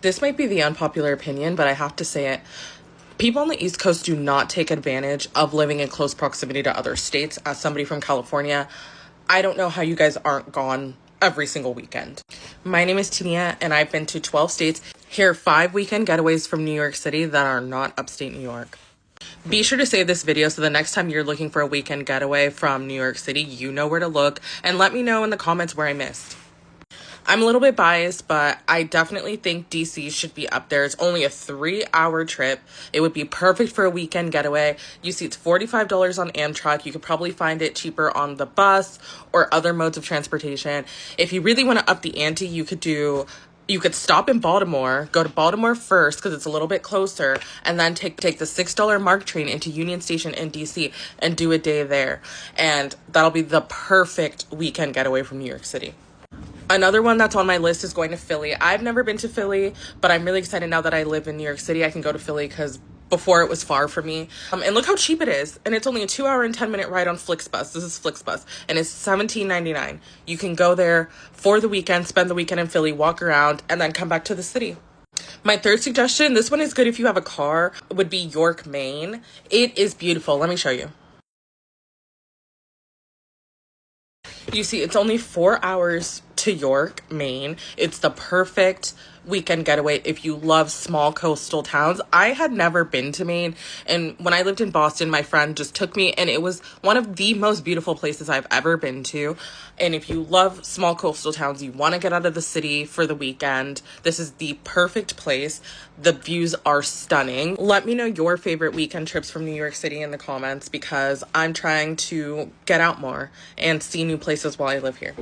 This might be the unpopular opinion, but I have to say it. People on the East Coast do not take advantage of living in close proximity to other states. As somebody from California, I don't know how you guys aren't gone every single weekend. My name is Tania, and I've been to 12 states. Here are 5 weekend getaways from New York City that are not upstate New York. Be sure to save this video so the next time you're looking for a weekend getaway from New York City, you know where to look, and let me know in the comments where I missed. I'm a little bit biased, but I definitely think DC should be up there. It's only a 3-hour trip. It would be perfect for a weekend getaway. You see, it's $45 on Amtrak. You could probably find it cheaper on the bus or other modes of transportation. If you really want to up the ante, you could stop in Baltimore, go to Baltimore first because it's a little bit closer, and then take the $6 MARC train into Union Station in DC and do a day there. And that'll be the perfect weekend getaway from New York City. Another one that's on my list is going to Philly. I've never been to Philly, but I'm really excited now that I live in New York City. I can go to Philly because before it was far for me. And look how cheap it is. And it's only a 2-hour and 10-minute ride on Flixbus. This is Flixbus. And it's $17.99. You can go there for the weekend, spend the weekend in Philly, walk around, and then come back to the city. My third suggestion, this one is good if you have a car, would be York, Maine. It is beautiful. Let me show you. You see, it's only 4 hours to York, Maine. It's the perfect weekend getaway if you love small coastal towns. I had never been to Maine, and when I lived in Boston, my friend just took me, and it was one of the most beautiful places I've ever been to. And if you love small coastal towns, you want to get out of the city for the weekend, this is the perfect place. The views are stunning. Let me know your favorite weekend trips from New York City in the comments, because I'm trying to get out more and see new places while I live here.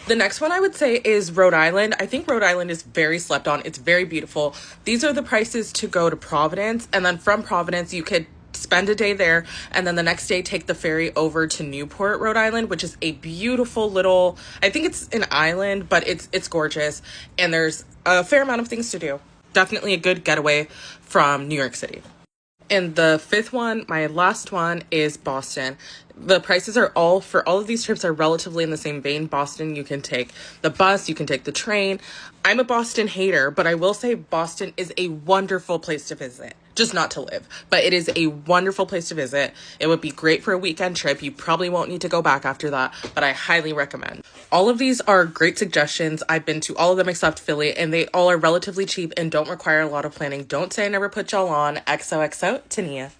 The next one I would say is Rhode Island. I think Rhode Island is very slept on. It's very beautiful. These are the prices to go to Providence, and then from Providence you could spend a day there, and then the next day take the ferry over to Newport, Rhode Island, which is a beautiful little, I think it's an island, but it's gorgeous, and there's a fair amount of things to do. Definitely a good getaway from New York City. And the fifth one, my last one, is Boston. The prices are for all of these trips are relatively in the same vein. Boston, you can take the bus, you can take the train. I'm a Boston hater, but I will say Boston is a wonderful place to visit. Just not to live, but it is a wonderful place to visit. It would be great for a weekend trip. You probably won't need to go back after that, but I highly recommend. All of these are great suggestions. I've been to all of them except Philly, and they all are relatively cheap and don't require a lot of planning. Don't say I never put y'all on. XOXO, Tania.